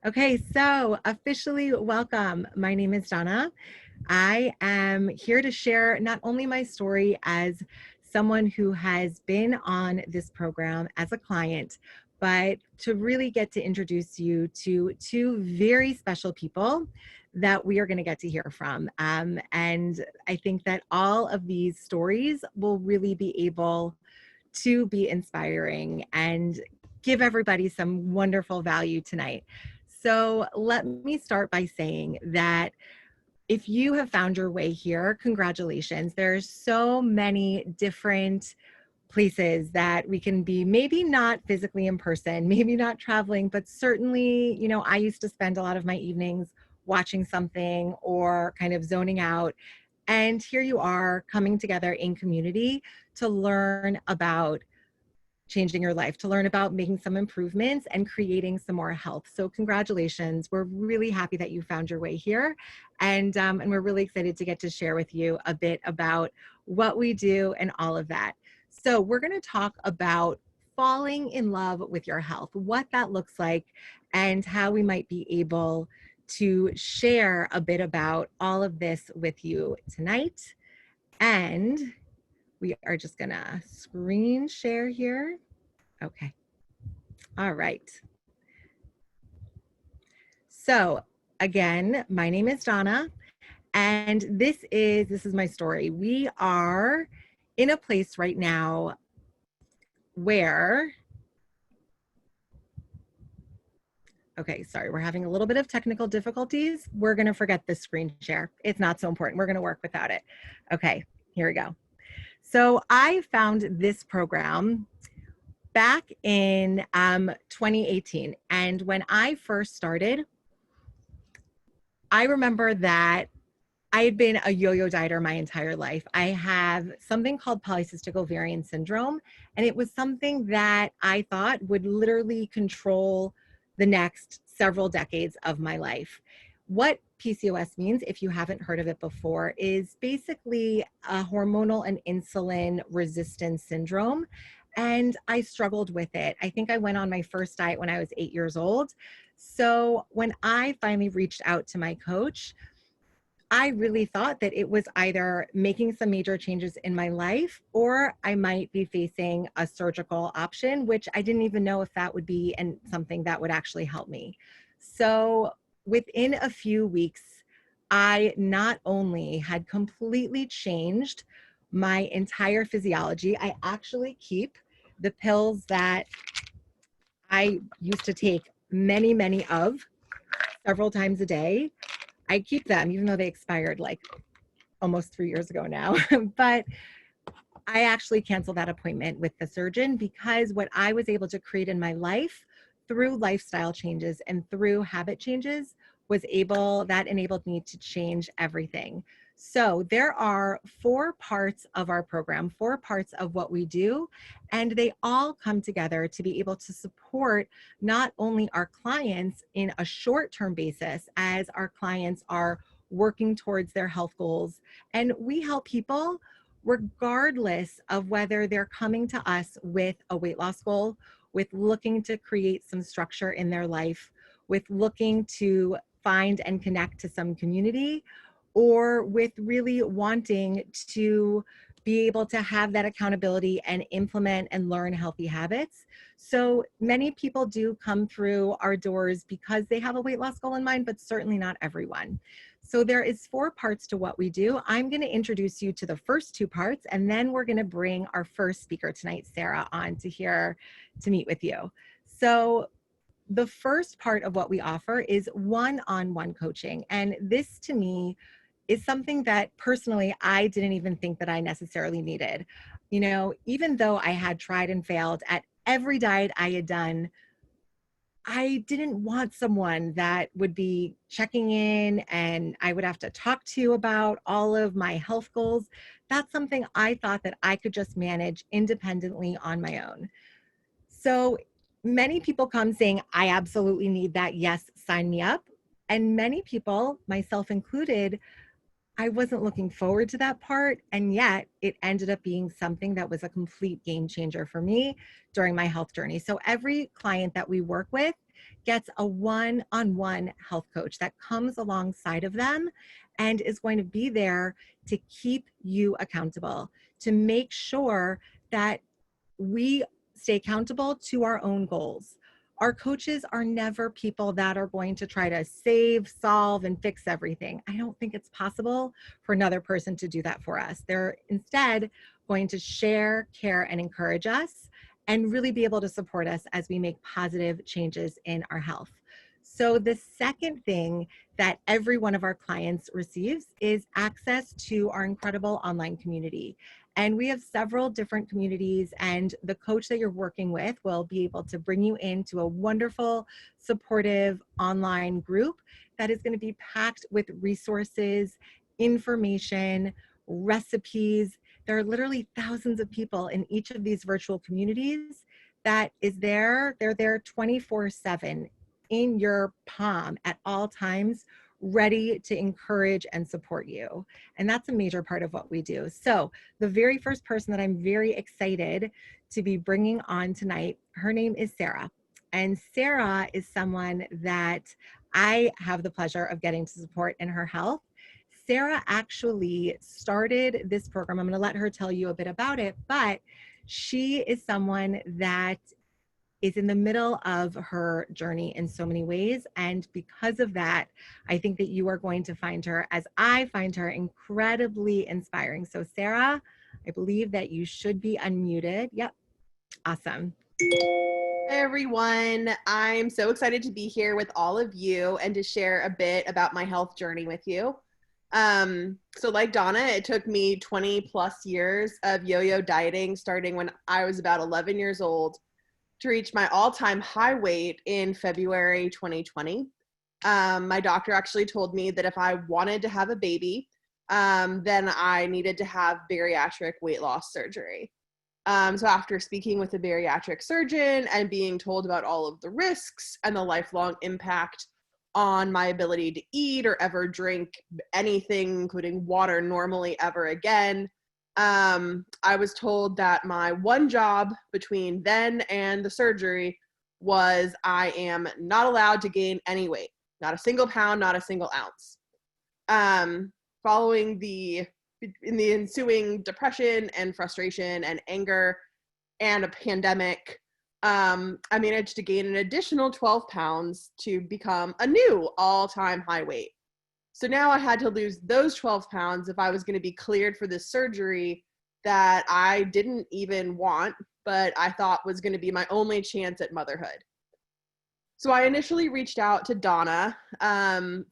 Okay, so officially welcome. My name is Donna. I am here to share not only my story as someone who has been on this program as a client, but to really get to introduce you to two very special people that we are going to get to hear from. And I think that all of these stories will really be able to be inspiring and give everybody some wonderful value tonight. So let me start by saying that if you have found your way here, congratulations. There's so many different places that we can be, maybe not physically in person, maybe not traveling, but certainly, I used to spend a lot of my evenings watching something or kind of zoning out. And here you are coming together in community to learn about changing your life, to learn about making some improvements and creating some more health. So congratulations. We're really happy that you found your way here. And we're really excited to get to share with you a bit about what we do and all of that. So we're going to talk about falling in love with your health, what that looks like, and how we might be able to share a bit about all of this with you tonight. And we are just gonna screen share here. Okay. All right. So again, my name is Donna, and this is my story. We are in a place right now where, okay, sorry, we're having a little bit of technical difficulties. We're gonna forget this screen share. It's not so important. We're gonna work without it. Okay, here we go. So I found this program back in 2018. And when I first started, I remember that I had been a yo-yo dieter my entire life. I have something called polycystic ovarian syndrome, and it was something that I thought would literally control the next several decades of my life. What PCOS means, if you haven't heard of it before, is basically a hormonal and insulin resistance syndrome. And I struggled with it. I think I went on my first diet when I was 8 years old. So when I finally reached out to my coach, I really thought that it was either making some major changes in my life or I might be facing a surgical option, which I didn't even know if that would be and something that would actually help me. So within a few weeks, I not only had completely changed my entire physiology, I actually keep the pills that I used to take many of several times a day. I keep them, even though they expired like almost 3 years ago now. But I actually canceled that appointment with the surgeon because what I was able to create in my life through lifestyle changes and through habit changes that enabled me to change everything. So there are 4 parts of our program, 4 parts of what we do, and they all come together to be able to support not only our clients in a short-term basis as our clients are working towards their health goals, and we help people regardless of whether they're coming to us with a weight loss goal, with looking to create some structure in their life, with looking to find and connect to some community, or with really wanting to be able to have that accountability and implement and learn healthy habits. So many people do come through our doors because they have a weight loss goal in mind, but certainly not everyone. So there is 4 parts to what we do. I'm going to introduce you to the first 2 parts, and then we're going to bring our first speaker tonight, Sarah, on to meet with you. So the first part of what we offer is one-on-one coaching. And this to me is something that personally I didn't even think that I necessarily needed. Even though I had tried and failed at every diet I had done, I didn't want someone that would be checking in and I would have to talk to about all of my health goals. That's something I thought that I could just manage independently on my own. So many people come saying, I absolutely need that. Yes, sign me up. And many people, myself included, I wasn't looking forward to that part. And yet it ended up being something that was a complete game changer for me during my health journey. So every client that we work with gets a one-on-one health coach that comes alongside of them and is going to be there to keep you accountable, to make sure that we stay accountable to our own goals. Our coaches are never people that are going to try to save, solve, and fix everything. I don't think it's possible for another person to do that for us. They're instead going to share, care, and encourage us and really be able to support us as we make positive changes in our health. So the second thing that every one of our clients receives is access to our incredible online community. And we have several different communities, and the coach that you're working with will be able to bring you into a wonderful, supportive online group that is going to be packed with resources, information, recipes. There are literally thousands of people in each of these virtual communities that is there. They're there 24/7 in your palm at all times, ready to encourage and support you. And that's a major part of what we do. So the very first person that I'm very excited to be bringing on tonight, her name is Sarah. And Sarah is someone that I have the pleasure of getting to support in her health. Sarah actually started this program. I'm going to let her tell you a bit about it, but she is someone that is in the middle of her journey in so many ways. And because of that, I think that you are going to find her, as I find her, incredibly inspiring. So Sarah, I believe that you should be unmuted. Yep. Awesome. Hey everyone, I'm so excited to be here with all of you and to share a bit about my health journey with you. So like Donna, it took me 20 plus years of yo-yo dieting, starting when I was about 11 years old, to reach my all-time high weight in February 2020. My doctor actually told me that if I wanted to have a baby, then I needed to have bariatric weight loss surgery. So after speaking with a bariatric surgeon and being told about all of the risks and the lifelong impact on my ability to eat or ever drink anything, including water, normally ever again, I was told that my one job between then and the surgery was I am not allowed to gain any weight, not a single pound, not a single ounce. Following in the ensuing depression and frustration and anger and a pandemic, I managed to gain an additional 12 pounds to become a new all-time high weight. So now I had to lose those 12 pounds if I was going to be cleared for this surgery that I didn't even want, but I thought was going to be my only chance at motherhood. So I initially reached out to Donna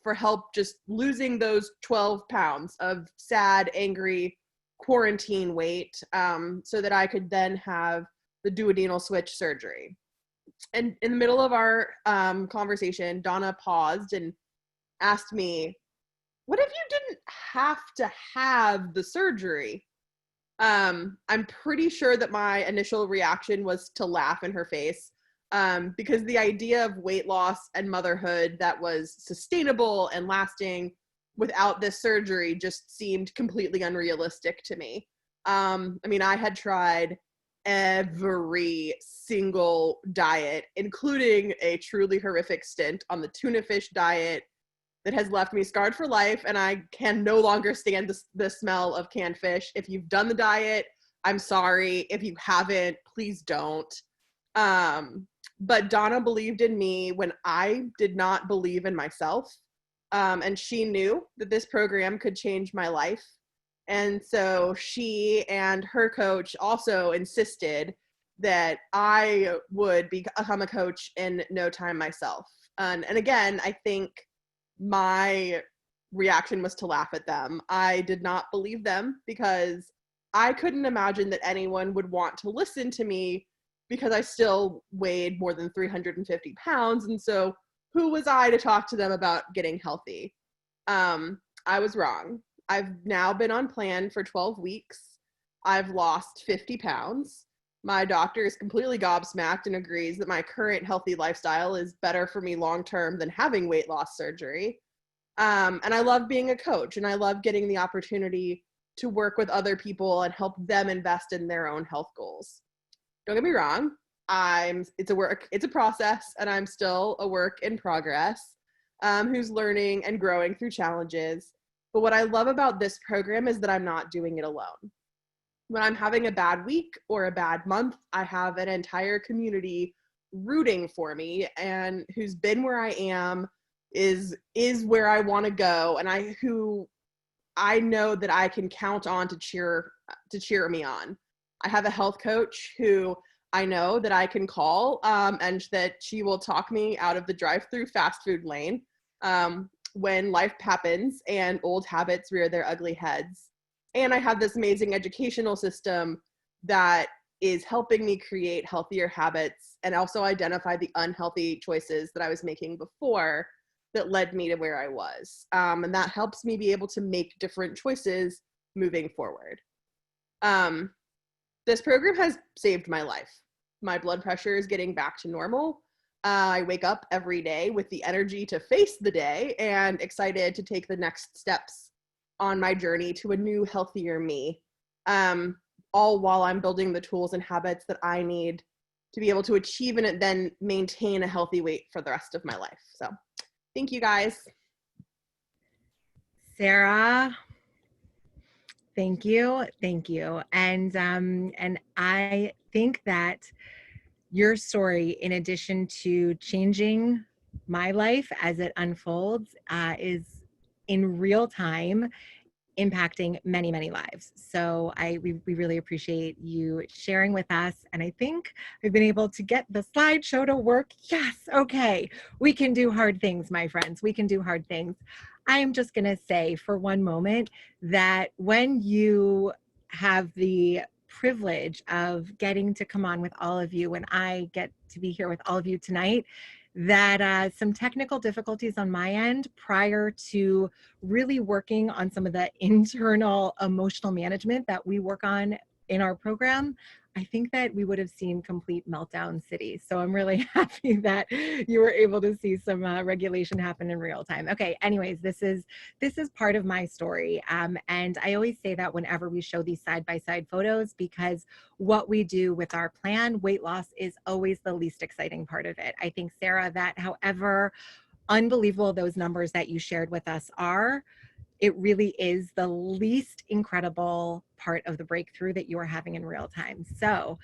for help just losing those 12 pounds of sad, angry quarantine weight so that I could then have the duodenal switch surgery. And in the middle of our conversation, Donna paused and asked me, what if you didn't have to have the surgery? I'm pretty sure that my initial reaction was to laugh in her face because the idea of weight loss and motherhood that was sustainable and lasting without this surgery just seemed completely unrealistic to me. I had tried every single diet, including a truly horrific stint on the tuna fish diet that has left me scarred for life, and I can no longer stand the smell of canned fish. If you've done the diet, I'm sorry. If you haven't, please don't. But Donna believed in me when I did not believe in myself, and she knew that this program could change my life. And so she and her coach also insisted that I would become a coach in no time myself. And again, I think my reaction was to laugh at them. I did not believe them because I couldn't imagine that anyone would want to listen to me because I still weighed more than 350 pounds. And so who was I to talk to them about getting healthy? I was wrong. I've now been on plan for 12 weeks. I've lost 50 pounds. My doctor is completely gobsmacked and agrees that my current healthy lifestyle is better for me long-term than having weight loss surgery. And I love being a coach, and I love getting the opportunity to work with other people and help them invest in their own health goals. Don't get me wrong, it's a process, and I'm still a work in progress, who's learning and growing through challenges. But what I love about this program is that I'm not doing it alone. When I'm having a bad week or a bad month, I have an entire community rooting for me and who's been where I am, is where I want to go, and who I know that I can count on to cheer me on. I have a health coach who I know that I can call, and that she will talk me out of the drive-through fast food lane when life happens and old habits rear their ugly heads. And I have this amazing educational system that is helping me create healthier habits and also identify the unhealthy choices that I was making before that led me to where I was. And that helps me be able to make different choices moving forward. This program has saved my life. My blood pressure is getting back to normal. I wake up every day with the energy to face the day and excited to take the next steps on my journey to a new, healthier me, all while I'm building the tools and habits that I need to be able to achieve and then maintain a healthy weight for the rest of my life. So thank you, guys. Sarah, thank you. Thank you. And I think that your story, in addition to changing my life as it unfolds, is in real time impacting many, many lives. So we really appreciate you sharing with us. And I think we've been able to get the slideshow to work. Yes, okay. We can do hard things, my friends. We can do hard things. I'm just going to say for one moment that when you have the privilege of getting to come on with all of you, when I get to be here with all of you tonight, that some technical difficulties on my end prior to really working on some of the internal emotional management that we work on in our program, I think that we would have seen complete meltdown cities. So I'm really happy that you were able to see some regulation happen in real time. Okay, anyways, this is part of my story. And I always say that whenever we show these side-by-side photos, because what we do with our plan, weight loss, is always the least exciting part of it. I think, Sarah, that however unbelievable those numbers that you shared with us are, it really is the least incredible part of the breakthrough that you are having in real time. So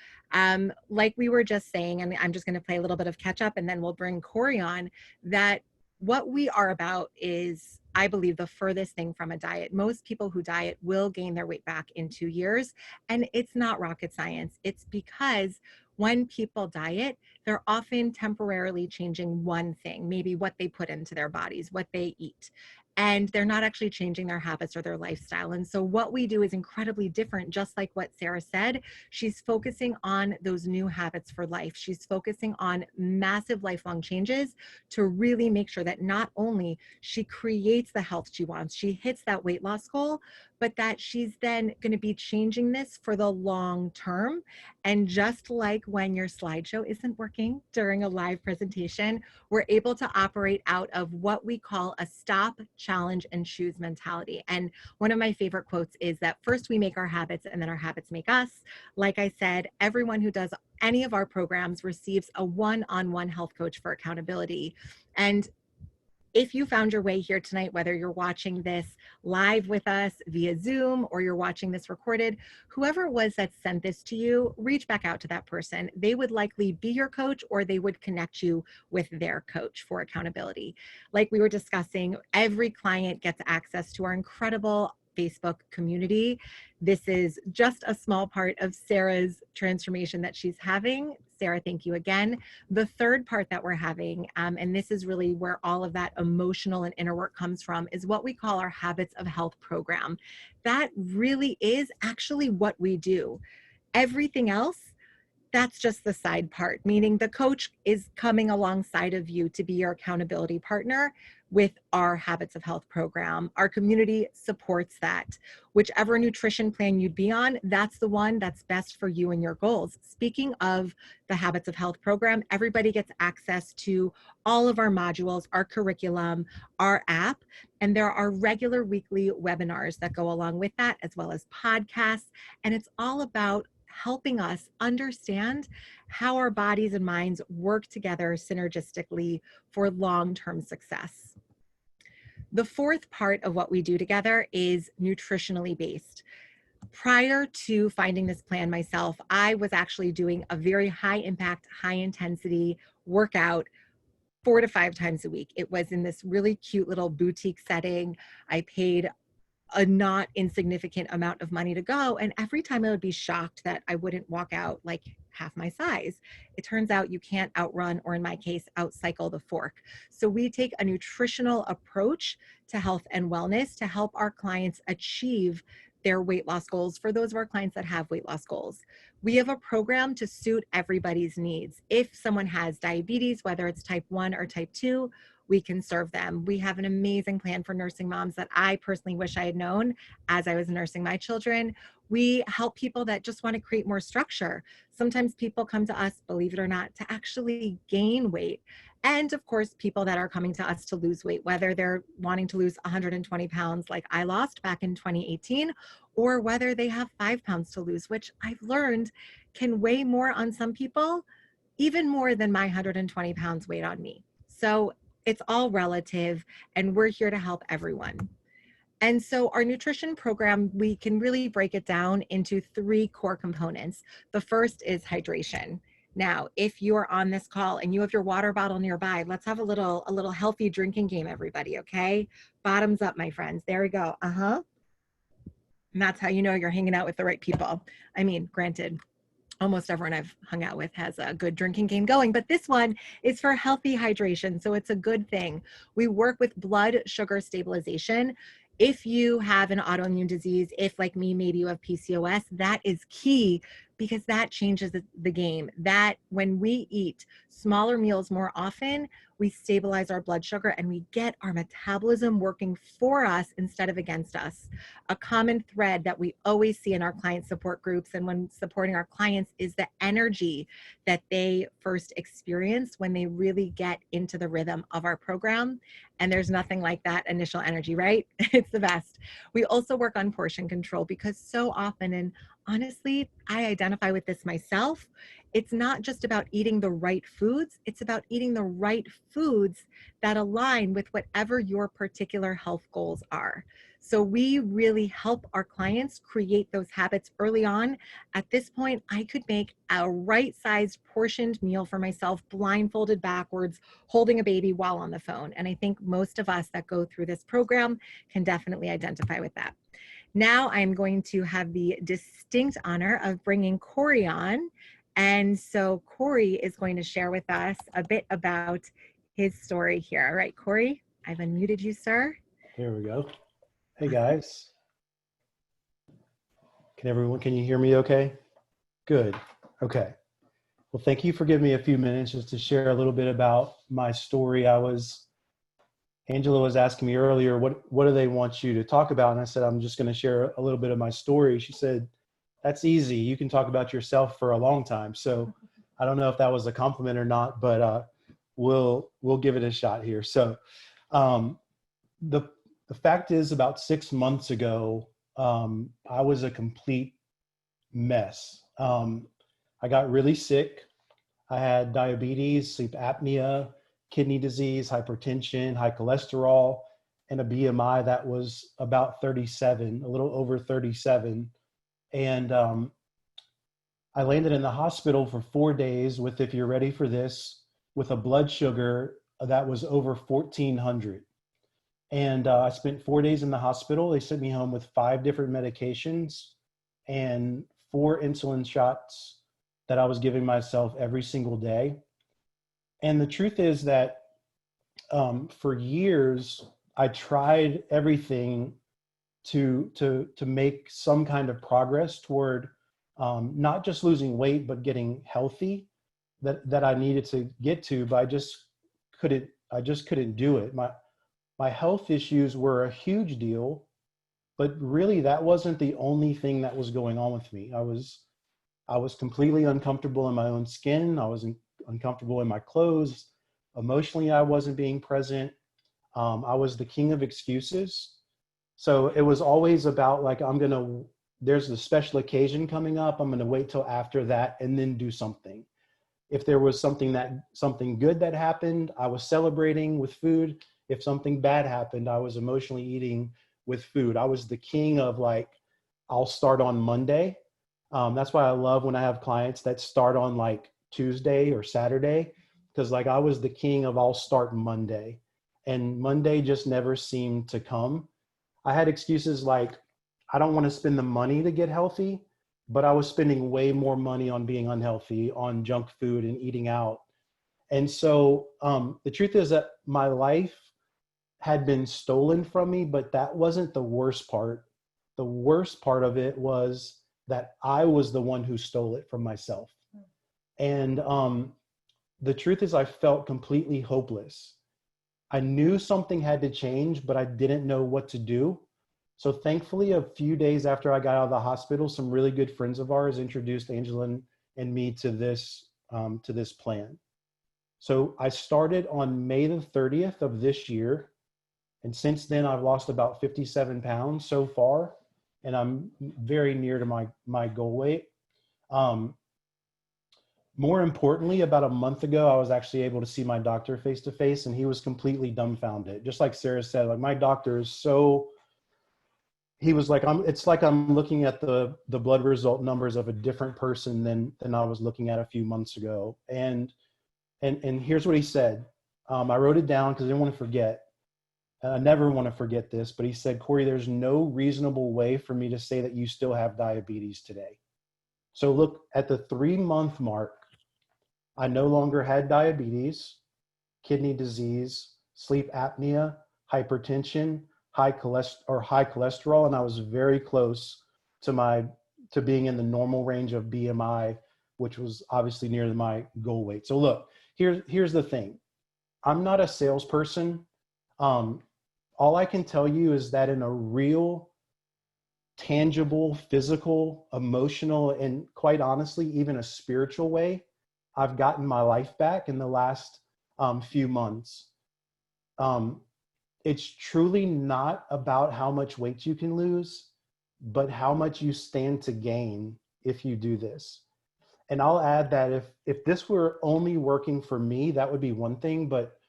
like we were just saying, and I'm just going to play a little bit of catch up and then we'll bring Corey on, that what we are about is, I believe, the furthest thing from a diet. Most people who diet will gain their weight back in 2 years, and it's not rocket science. It's because when people diet, they're often temporarily changing one thing, maybe what they put into their bodies, what they eat, and they're not actually changing their habits or their lifestyle. And so what we do is incredibly different, just like what Sarah said. She's focusing on those new habits for life. She's focusing on massive lifelong changes to really make sure that not only she creates the health she wants, she hits that weight loss goal, but that she's then going to be changing this for the long term. And just like when your slideshow isn't working during a live presentation, we're able to operate out of what we call a stop, challenge, and choose mentality. And one of my favorite quotes is that first we make our habits and then our habits make us. Like I said, everyone who does any of our programs receives a one-on-one health coach for accountability. And if you found your way here tonight, whether you're watching this live with us via Zoom or you're watching this recorded, whoever it was that sent this to you, reach back out to that person. They would likely be your coach, or they would connect you with their coach for accountability. Like we were discussing, every client gets access to our incredible Facebook community. This is just a small part of Sarah's transformation that she's having. Sarah, thank you again. The third part that we're having, and this is really where all of that emotional and inner work comes from, is what we call our Habits of Health program. That really is actually what we do. Everything else, that's just the side part, meaning the coach is coming alongside of you to be your accountability partner with our Habits of Health program. Our community supports that. Whichever nutrition plan you'd be on, that's the one that's best for you and your goals. Speaking of the Habits of Health program, everybody gets access to all of our modules, our curriculum, our app, and there are regular weekly webinars that go along with that, as well as podcasts. And it's all about helping us understand how our bodies and minds work together synergistically for long-term success. The fourth part of what we do together is nutritionally based. Prior to finding this plan myself, I was actually doing a very high impact, high intensity workout 4 to 5 times a week. It was in this really cute little boutique setting. I paid a not insignificant amount of money to go. And every time I would be shocked that I wouldn't walk out like half my size. It turns out you can't outrun, or in my case, outcycle the fork. So we take a nutritional approach to health and wellness to help our clients achieve their weight loss goals. For those of our clients that have weight loss goals, we have a program to suit everybody's needs. If someone has diabetes, whether it's type 1 or type 2, we can serve them. We have an amazing plan for nursing moms that I personally wish I had known as I was nursing my children. We help people that just want to create more structure. Sometimes people come to us, believe it or not, to actually gain weight. And of course, people that are coming to us to lose weight, whether they're wanting to lose 120 pounds like I lost back in 2018, or whether they have 5 pounds to lose, which I've learned can weigh more on some people, even more than my 120 pounds weighed on me. So it's all relative, and we're here to help everyone. And so our nutrition program, we can really break it down into 3 core components. The first is hydration. Now, if you're on this call and you have your water bottle nearby, let's have a little healthy drinking game, everybody, okay? Bottoms up, my friends. There we go. Uh-huh. And that's how you know you're hanging out with the right people. I mean, granted, almost everyone I've hung out with has a good drinking game going, but this one is for healthy hydration. So it's a good thing. We work with blood sugar stabilization. If you have an autoimmune disease, if like me, maybe you have PCOS, that is key because that changes the game. That when we eat smaller meals more often, we stabilize our blood sugar and we get our metabolism working for us instead of against us. A common thread that we always see in our client support groups and when supporting our clients is the energy that they first experience when they really get into the rhythm of our program. And there's nothing like that initial energy, right? It's the best. We also work on portion control because so often, and honestly, I identify with this myself, it's not just about eating the right foods, it's about eating the right foods that align with whatever your particular health goals are. So we really help our clients create those habits early on. At this point, I could make a right-sized portioned meal for myself, blindfolded backwards, holding a baby while on the phone. And I think most of us that go through this program can definitely identify with that. Now I'm going to have the distinct honor of bringing Corey on. And so Corey is going to share with us a bit about his story here. All right, Corey, I've unmuted you, sir. Here we go. Hey guys. Can you hear me okay? Good. Okay. Well, thank you for giving me a few minutes just to share a little bit about my story. Angela was asking me earlier, what do they want you to talk about? And I said, I'm just going to share a little bit of my story. She said, that's easy. You can talk about yourself for a long time. So I don't know if that was a compliment or not, but we'll give it a shot here. So the fact is, about 6 months ago, I was a complete mess. I got really sick. I had diabetes, sleep apnea, kidney disease, hypertension, high cholesterol, and a BMI that was about 37, a little over 37. And I landed in the hospital for 4 days with, if you're ready for this, with a blood sugar that was over 1400. And I spent 4 days in the hospital. They sent me home with 5 different medications and 4 insulin shots that I was giving myself every single day. And the truth is that for years, I tried everything to make some kind of progress toward not just losing weight, but getting healthy that I needed to get to, but I just couldn't do it. My health issues were a huge deal, but really that wasn't the only thing that was going on with me. I was completely uncomfortable in my own skin. I was uncomfortable in my clothes. Emotionally, I wasn't being present. I was the king of excuses. So it was always about like, I'm going to there's the special occasion coming up. I'm going to wait till after that and then do something. If there was something good that happened, I was celebrating with food. If something bad happened, I was emotionally eating with food. I was the king of like, I'll start on Monday. That's why I love when I have clients that start on like Tuesday or Saturday, because like I was the king of I'll start Monday, and Monday just never seemed to come. I had excuses like, I don't want to spend the money to get healthy, but I was spending way more money on being unhealthy, on junk food and eating out. And so the truth is that my life had been stolen from me, but that wasn't the worst part. The worst part of it was that I was the one who stole it from myself. And the truth is I felt completely hopeless. I knew something had to change, but I didn't know what to do. So thankfully, a few days after I got out of the hospital, some really good friends of ours introduced Angela and me to this plan. So I started on May the 30th of this year. And since then, I've lost about 57 pounds so far. And I'm very near to my goal weight. More importantly, about a month ago, I was actually able to see my doctor face to face, and he was completely dumbfounded. Just like Sarah said, like my doctor is so, he was like, it's like I'm looking at the blood result numbers of a different person than I was looking at a few months ago. And here's what he said. I wrote it down because I didn't want to forget. I never want to forget this, but he said, Corey, there's no reasonable way for me to say that you still have diabetes today. So look at the 3-month mark. I no longer had diabetes, kidney disease, sleep apnea, hypertension, high cholesterol, and I was very close to being in the normal range of BMI, which was obviously near my goal weight. So look, here's the thing. I'm not a salesperson. All I can tell you is that in a real, tangible, physical, emotional, and quite honestly, even a spiritual way, I've gotten my life back in the last few months. It's truly not about how much weight you can lose, but how much you stand to gain if you do this. And I'll add that if this were only working for me, that would be one thing, but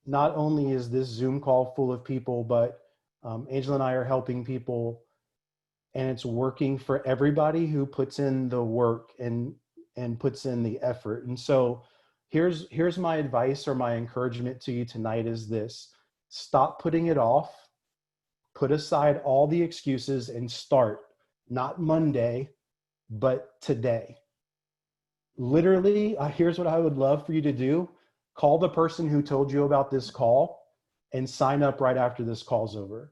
not only is this Zoom call full of people, but Angela and I are helping people, and it's working for everybody who puts in the work and puts in the effort. And so here's my advice or my encouragement to you tonight is this: stop putting it off, put aside all the excuses and start, not Monday, but today. Literally, here's what I would love for you to do. Call the person who told you about this call and sign up right after this call's over.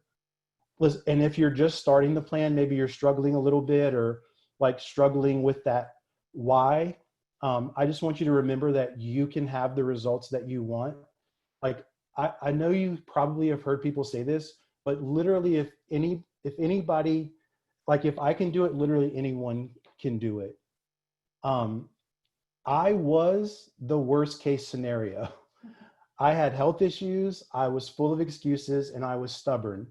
And if you're just starting the plan, maybe you're struggling a little bit or like struggling with that why, I just want you to remember that you can have the results that you want. Like, I know you probably have heard people say this, but literally if anybody, like if I can do it, literally anyone can do it. I was the worst case scenario. I had health issues, I was full of excuses, and I was stubborn.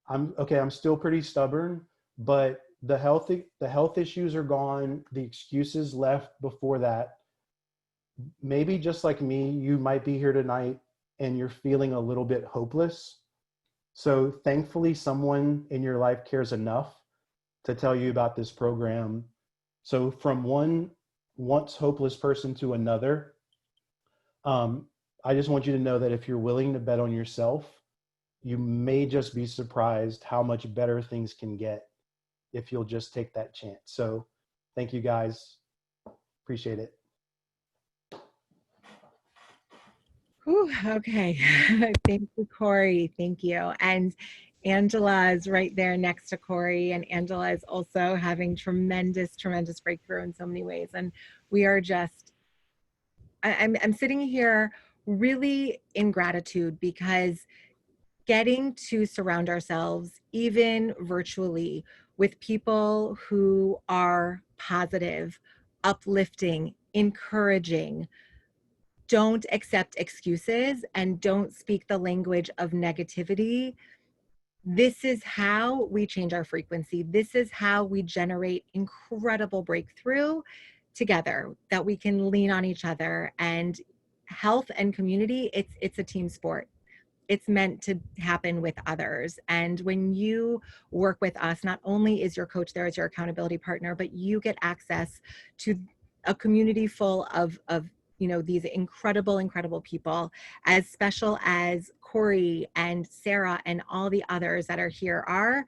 I'm still pretty stubborn, but the health issues are gone. The excuses left before that. Maybe just like me, you might be here tonight and you're feeling a little bit hopeless. So thankfully, someone in your life cares enough to tell you about this program. So from one once hopeless person to another, I just want you to know that if you're willing to bet on yourself, you may just be surprised how much better things can get if you'll just take that chance. So thank you guys. Appreciate it. Whew, okay. Thank you, Corey. Thank you. And Angela is right there next to Corey. And Angela is also having tremendous breakthrough in so many ways. And we are just, I'm sitting here really in gratitude because getting to surround ourselves, even virtually, with people who are positive, uplifting, encouraging, don't accept excuses, and don't speak the language of negativity, This is how we change our frequency. This is how we generate incredible breakthrough together, that we can lean on each other. And health and community, it's a team sport. It's meant to happen with others. And when you work with us, not only is your coach there as your accountability partner, but you get access to a community full of these incredible people, as special as Corey and Sarah and all the others that are here are.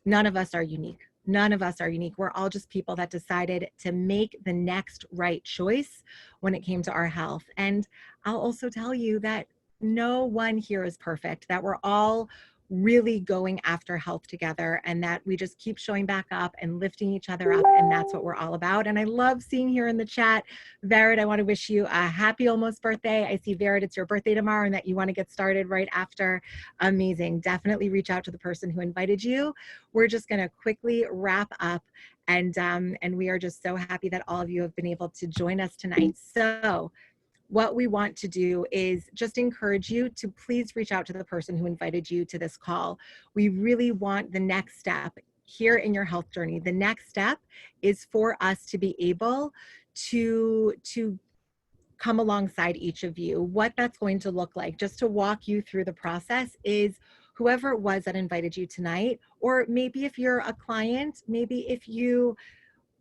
None of us are unique. None of us are unique. We're all just people that decided to make the next right choice when it came to our health. And I'll also tell you that no one here is perfect, that we're all really going after health together, and that we just keep showing back up and lifting each other up. And that's what we're all about. And I love seeing here in the chat, Vered, I want to wish you a happy almost birthday. I see, Vered, it's your birthday tomorrow and that you want to get started right after. Amazing. Definitely reach out to the person who invited you. We're just going to quickly wrap up. And we are just so happy that all of you have been able to join us tonight. So what we want to do is just encourage you to please reach out to the person who invited you to this call. We really want the next step here in your health journey. The next step is for us to be able to come alongside each of you. What that's going to look like, just to walk you through the process, is whoever it was that invited you tonight, or maybe if you're a client, maybe if you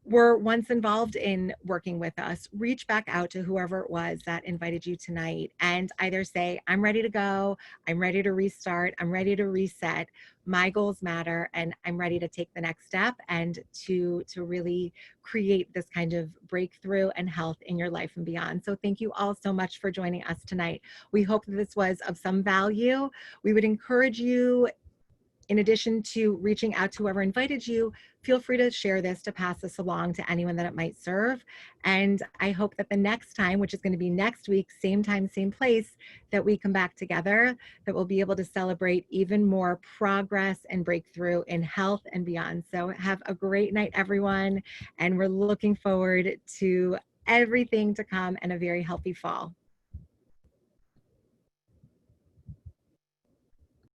were once involved in working with us, reach back out to whoever it was that invited you tonight and either say, I'm ready to go, I'm ready to restart, I'm ready to reset, my goals matter, and I'm ready to take the next step and to really create this kind of breakthrough and health in your life and beyond. So thank you all so much for joining us tonight. We hope that this was of some value. We would encourage you, in addition to reaching out to whoever invited you, feel free to share this, to pass this along to anyone that it might serve. And I hope that the next time, which is going to be next week, same time, same place, that we come back together, that we'll be able to celebrate even more progress and breakthrough in health and beyond. So have a great night, everyone. And we're looking forward to everything to come and a very healthy fall.